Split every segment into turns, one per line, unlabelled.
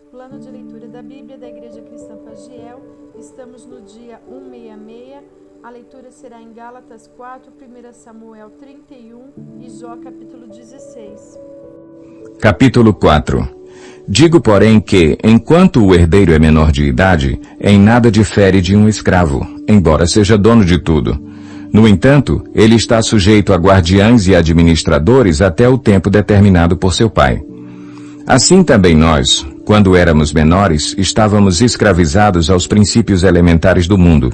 Plano de leitura da Bíblia da Igreja Cristã Fagiel. Estamos no dia 166. A leitura será em Gálatas 4, 1 Samuel 31 e Jó capítulo 16.
Capítulo 4. Digo, porém, que, enquanto o herdeiro é menor de idade, em nada difere de um escravo, embora seja dono de tudo. No entanto, ele está sujeito a guardiães e administradores até o tempo determinado por seu pai. Assim também nós, quando éramos menores, estávamos escravizados aos princípios elementares do mundo.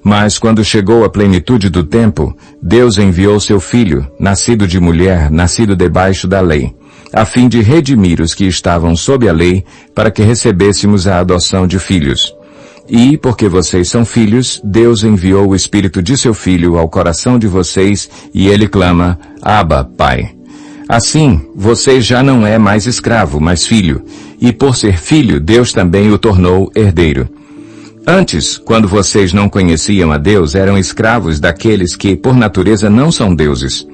Mas quando chegou a plenitude do tempo, Deus enviou seu Filho, nascido de mulher, nascido debaixo da lei, a fim de redimir os que estavam sob a lei, para que recebêssemos a adoção de filhos. E, porque vocês são filhos, Deus enviou o Espírito de seu Filho ao coração de vocês, e ele clama, Abba, Pai. Assim, você já não é mais escravo, mas filho, e por ser filho, Deus também o tornou herdeiro. Antes, quando vocês não conheciam a Deus, eram escravos daqueles que, por natureza, não são deuses.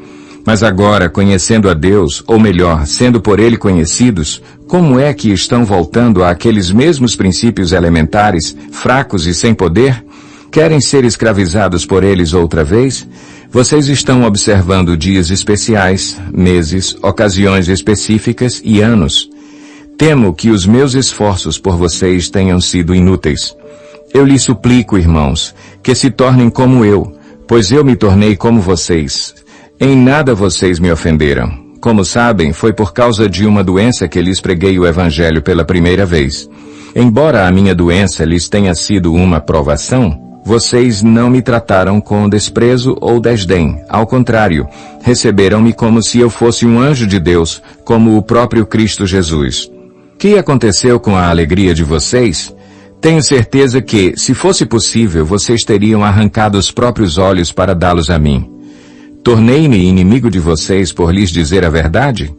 Mas agora, conhecendo a Deus, ou melhor, sendo por Ele conhecidos, como é que estão voltando àqueles mesmos princípios elementares, fracos e sem poder? Querem ser escravizados por eles outra vez? Vocês estão observando dias especiais, meses, ocasiões específicas e anos. Temo que os meus esforços por vocês tenham sido inúteis. Eu lhes suplico, irmãos, que se tornem como eu, pois eu me tornei como vocês. Em nada vocês me ofenderam. Como sabem, foi por causa de uma doença que lhes preguei o Evangelho pela primeira vez. Embora a minha doença lhes tenha sido uma provação, vocês não me trataram com desprezo ou desdém. Ao contrário, receberam-me como se eu fosse um anjo de Deus, como o próprio Cristo Jesus. O que aconteceu com a alegria de vocês? Tenho certeza que, se fosse possível, vocês teriam arrancado os próprios olhos para dá-los a mim. Tornei-me inimigo de vocês por lhes dizer a verdade?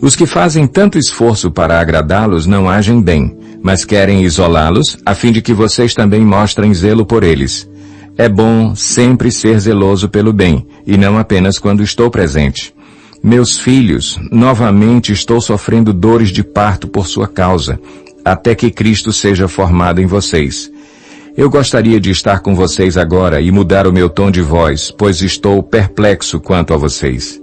Os que fazem tanto esforço para agradá-los não agem bem, mas querem isolá-los, a fim de que vocês também mostrem zelo por eles. É bom sempre ser zeloso pelo bem, e não apenas quando estou presente. Meus filhos, novamente estou sofrendo dores de parto por sua causa, até que Cristo seja formado em vocês. Eu gostaria de estar com vocês agora e mudar o meu tom de voz, pois estou perplexo quanto a vocês.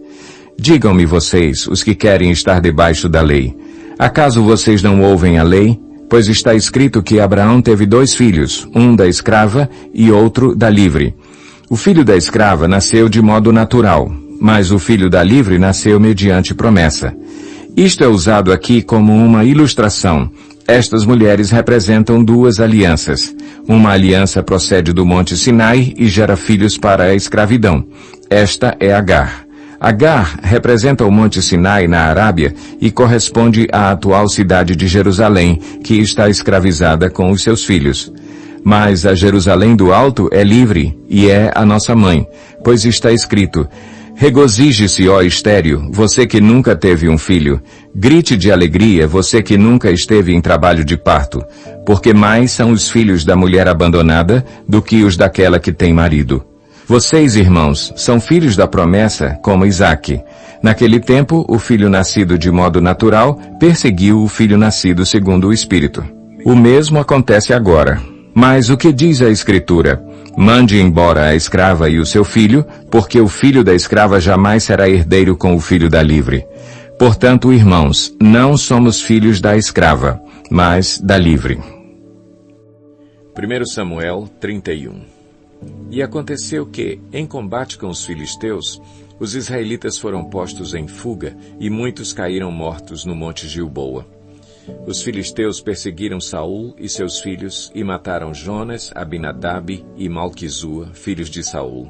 Digam-me vocês, os que querem estar debaixo da lei. Acaso vocês não ouvem a lei? Pois está escrito que Abraão teve 2 filhos, um da escrava e outro da livre. O filho da escrava nasceu de modo natural, mas o filho da livre nasceu mediante promessa. Isto é usado aqui como uma ilustração. Estas mulheres representam 2 alianças. Uma aliança procede do Monte Sinai e gera filhos para a escravidão. Esta é Agar. Agar representa o Monte Sinai na Arábia e corresponde à atual cidade de Jerusalém, que está escravizada com os seus filhos. Mas a Jerusalém do Alto é livre e é a nossa mãe, pois está escrito, regozije-se, ó estéril, você que nunca teve um filho. Grite de alegria, você que nunca esteve em trabalho de parto, porque mais são os filhos da mulher abandonada do que os daquela que tem marido. Vocês, irmãos, são filhos da promessa, como Isaque. Naquele tempo, o filho nascido de modo natural perseguiu o filho nascido segundo o Espírito. O mesmo acontece agora. Mas o que diz a Escritura? Mande embora a escrava e o seu filho, porque o filho da escrava jamais será herdeiro com o filho da livre. Portanto, irmãos, não somos filhos da escrava, mas da livre. 1 Samuel 31. E aconteceu que, em combate com os filisteus, os israelitas foram postos em fuga e muitos caíram mortos no monte Gilboa. Os filisteus perseguiram Saul e seus filhos e mataram Jonas, Abinadab e Malquizua, filhos de Saul.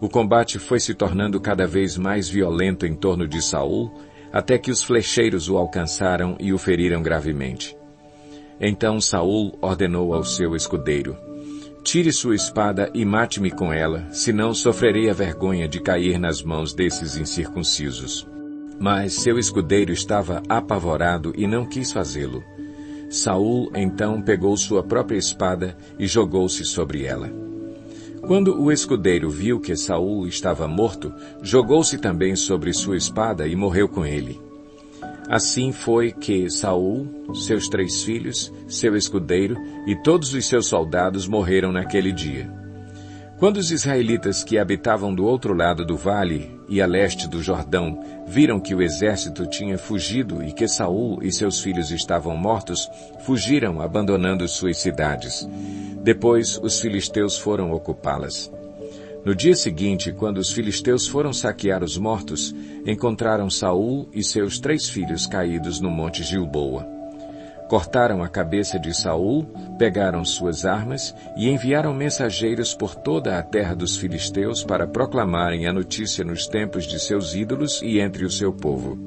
O combate foi se tornando cada vez mais violento em torno de Saul, até que os flecheiros o alcançaram e o feriram gravemente. Então Saul ordenou ao seu escudeiro, tire sua espada e mate-me com ela, senão sofrerei a vergonha de cair nas mãos desses incircuncisos. Mas seu escudeiro estava apavorado e não quis fazê-lo. Saul então pegou sua própria espada e jogou-se sobre ela. Quando o escudeiro viu que Saul estava morto, jogou-se também sobre sua espada e morreu com ele. Assim foi que Saul, seus 3 filhos, seu escudeiro e todos os seus soldados morreram naquele dia. Quando os israelitas que habitavam do outro lado do vale e a leste do Jordão viram que o exército tinha fugido e que Saul e seus filhos estavam mortos, fugiram abandonando suas cidades. Depois os filisteus foram ocupá-las. No dia seguinte, quando os filisteus foram saquear os mortos, encontraram Saul e seus 3 filhos caídos no monte Gilboa. Cortaram a cabeça de Saul, pegaram suas armas e enviaram mensageiros por toda a terra dos filisteus para proclamarem a notícia nos templos de seus ídolos e entre o seu povo.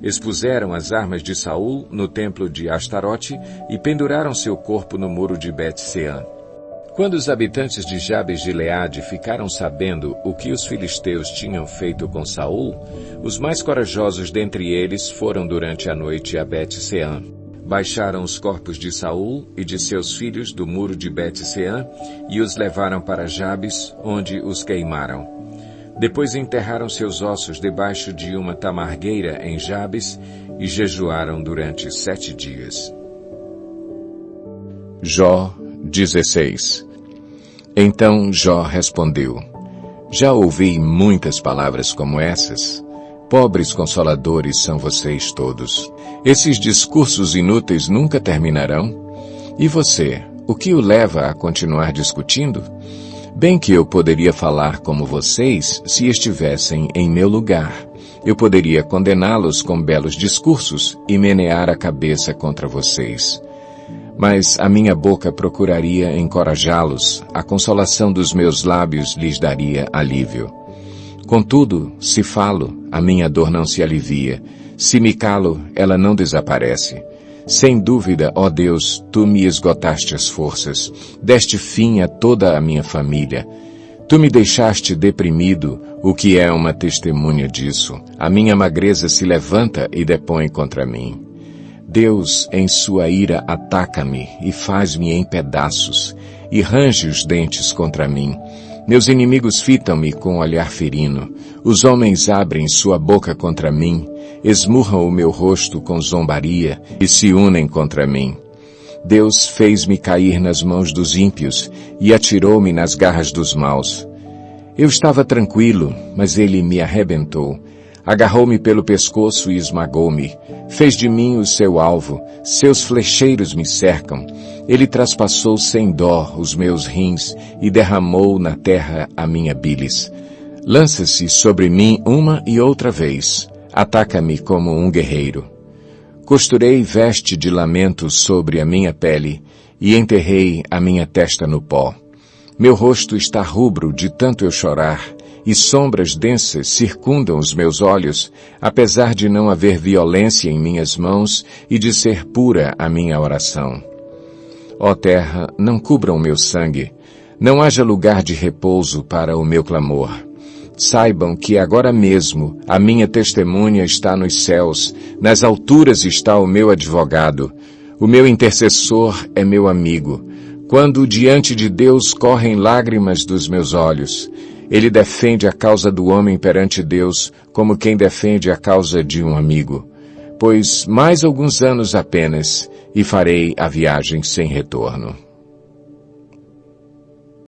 Expuseram as armas de Saul no templo de Astarote e penduraram seu corpo no muro de Bet-Sean. Quando os habitantes de Jabes-Gileade ficaram sabendo o que os filisteus tinham feito com Saul, os mais corajosos dentre eles foram durante a noite a Bet-Sean. Baixaram os corpos de Saul e de seus filhos do muro de Bet-Sean e os levaram para Jabes, onde os queimaram. Depois enterraram seus ossos debaixo de uma tamargueira em Jabes e jejuaram durante 7 dias. Jó 16. Então Jó respondeu: Já ouvi muitas palavras como essas. Pobres consoladores são vocês todos. Esses discursos inúteis nunca terminarão? E você, o que o leva a continuar discutindo? Bem que eu poderia falar como vocês se estivessem em meu lugar. Eu poderia condená-los com belos discursos e menear a cabeça contra vocês. Mas a minha boca procuraria encorajá-los, a consolação dos meus lábios lhes daria alívio. Contudo, se falo, a minha dor não se alivia. Se me calo, ela não desaparece. Sem dúvida, ó Deus, tu me esgotaste as forças, deste fim a toda a minha família. Tu me deixaste deprimido, o que é uma testemunha disso. A minha magreza se levanta e depõe contra mim. Deus, em sua ira, ataca-me e faz-me em pedaços, e range os dentes contra mim. Meus inimigos fitam-me com olhar ferino. Os homens abrem sua boca contra mim, esmurram o meu rosto com zombaria e se unem contra mim. Deus fez-me cair nas mãos dos ímpios e atirou-me nas garras dos maus. Eu estava tranquilo, mas ele me arrebentou. Agarrou-me pelo pescoço e esmagou-me. Fez de mim o seu alvo. Seus flecheiros me cercam. Ele traspassou sem dó os meus rins e derramou na terra a minha bilis. Lança-se sobre mim uma e outra vez. Ataca-me como um guerreiro. Costurei veste de lamento sobre a minha pele e enterrei a minha testa no pó. Meu rosto está rubro de tanto eu chorar, e sombras densas circundam os meus olhos, apesar de não haver violência em minhas mãos e de ser pura a minha oração. Ó terra, não cubra o meu sangue, não haja lugar de repouso para o meu clamor. Saibam que agora mesmo a minha testemunha está nos céus, nas alturas está o meu advogado, o meu intercessor é meu amigo. Quando diante de Deus correm lágrimas dos meus olhos, ele defende a causa do homem perante Deus como quem defende a causa de um amigo. Pois mais alguns anos apenas, e farei a viagem sem retorno.